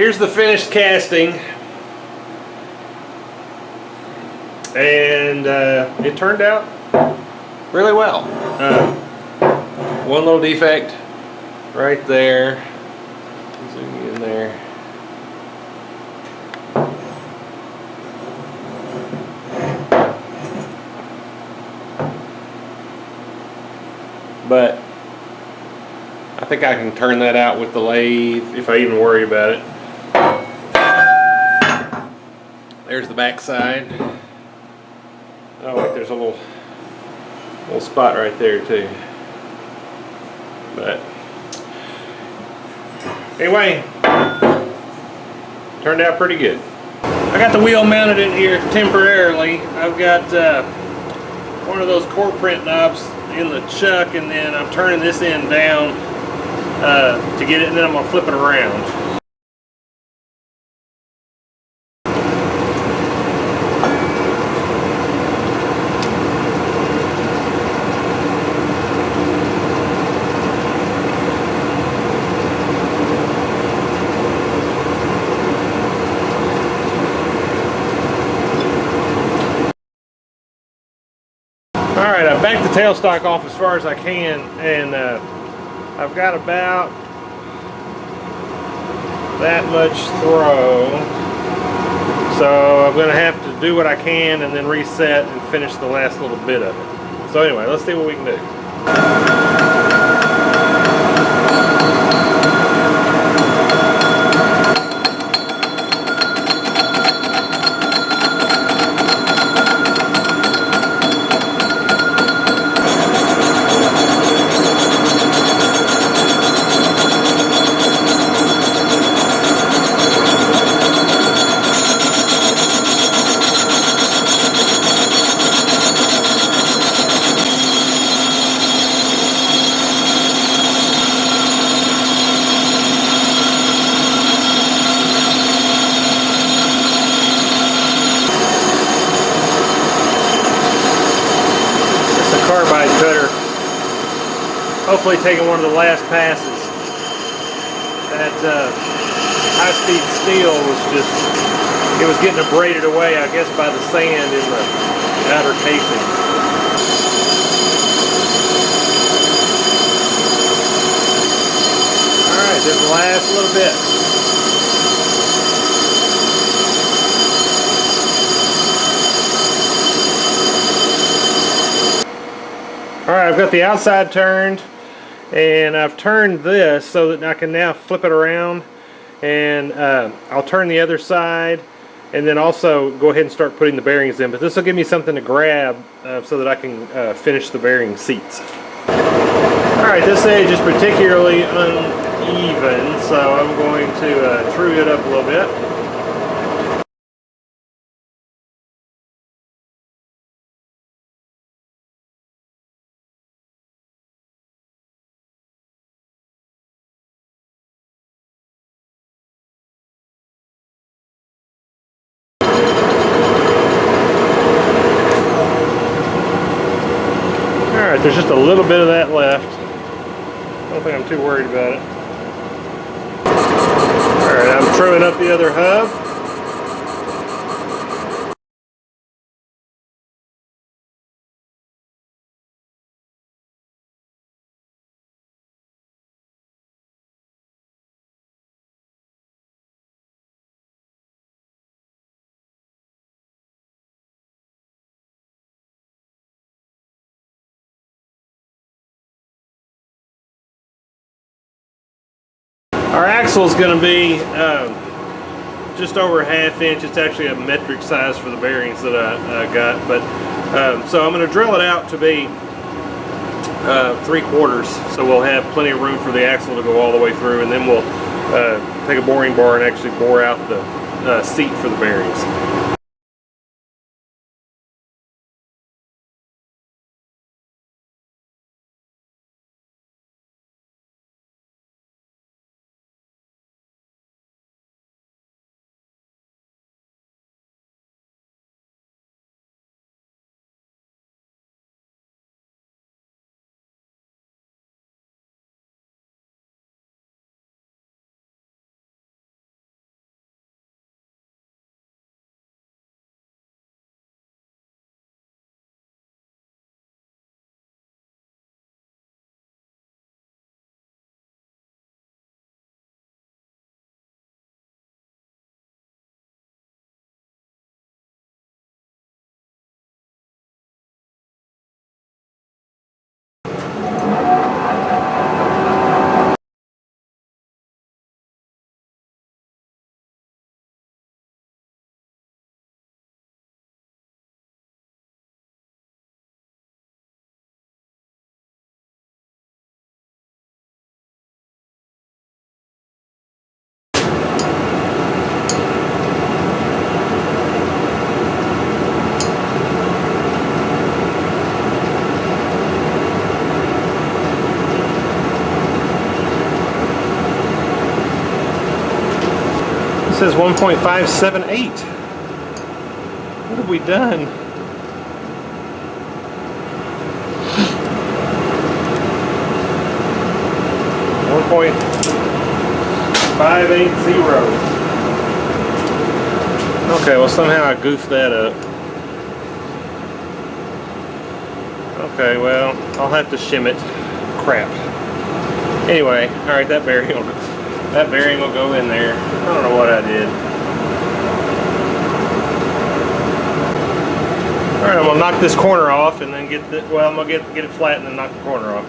Here's the finished casting, and it turned out really well. One little defect right there. Zoom you in there. But I think I can turn that out with the lathe if I even worry about it. There's the back side. Oh, look, there's a little spot right there too. But anyway, turned out pretty good. I got the wheel mounted in here temporarily. I've got one of those core print knobs in the chuck, and then I'm turning this end down to get it, and then I'm going to flip it around. Alright, I've backed the tailstock off as far as I can, and I've got about that much throw. So I'm going to have to do what I can and then reset and finish the last little bit of it. So anyway, let's see what we can do. Carbide cutter. Hopefully taking one of the last passes. That high-speed steel was just, it was getting abraded away, I guess, by the sand in the outer casing. Alright, just the last little bit. Alright, I've got the outside turned, and I've turned this so that I can now flip it around, and I'll turn the other side and then also go ahead and start putting the bearings in. But this will give me something to grab so that I can finish the bearing seats. Alright, this edge is particularly uneven, so I'm going to true it up a little bit. Alright, there's just a little bit of that left. I don't think I'm too worried about it. Alright, I'm truing up the other hub. Our axle is going to be just over a ½ inch. It's actually a metric size for the bearings that I got, but so I'm going to drill it out to be 3/4, so we'll have plenty of room for the axle to go all the way through, and then we'll take a boring bar and actually bore out the seat for the bearings. says 1.578. What have we done? .580. Okay, well somehow I goofed that up. Okay, well I'll have to shim it. Crap. Anyway, all right, that bearing will go in there. I don't know what I did. All right, I'm gonna knock this corner off and then get the, well, I'm gonna get it flat and then knock the corner off.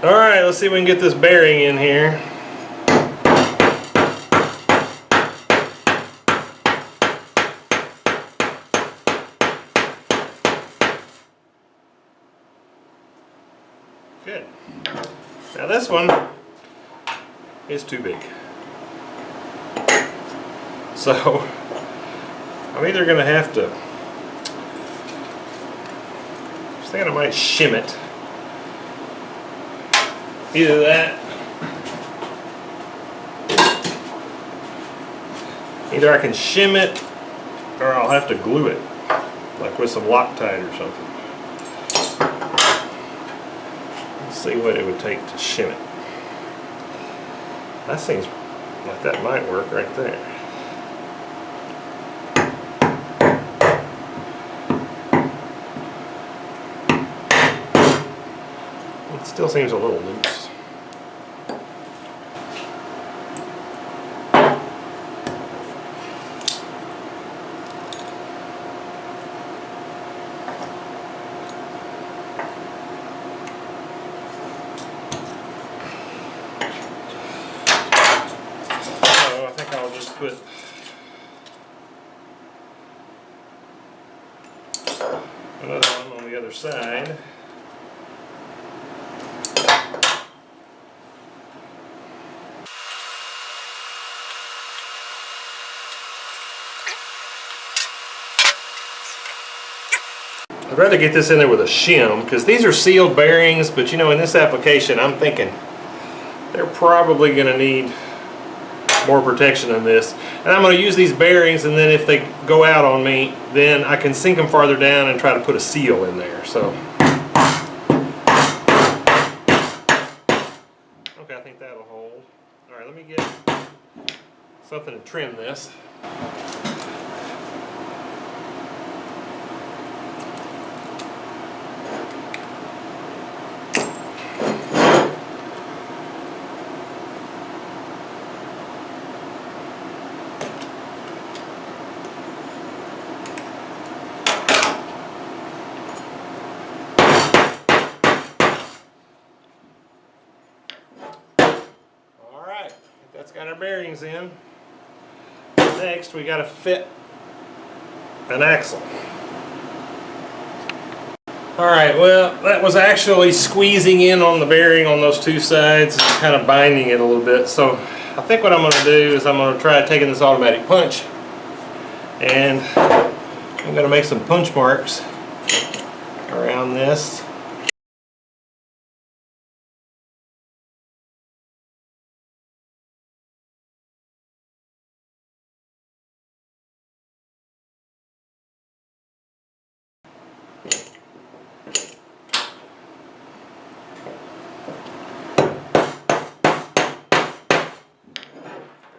All right, let's see if we can get this bearing in here. Good. Now this one is too big. So I'm either going to have to, I was thinking I might shim it. Either that, either I can shim it or I'll have to glue it, like with some Loctite or something. Let's see what it would take to shim it. That seems like that might work right there. It still seems a little loose. Put another one on the other side. I'd rather get this in there with a shim because these are sealed bearings, but you know, in this application I'm thinking they're probably going to need more protection than this. And I'm going to use these bearings, and then if they go out on me, then I can sink them farther down and try to put a seal in there. So, okay, I think that'll hold. All right, let me get something to trim this. That's got our bearings in. Next, we got to fit an axle. Alright, well, that was actually squeezing in on the bearing on those two sides, kind of binding it a little bit. So I think what I'm going to do is I'm going to try taking this automatic punch, and I'm going to make some punch marks around this.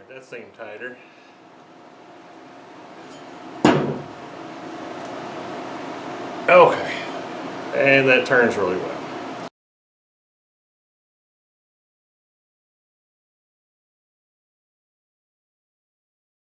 That seemed tighter. Okay. And that turns really well.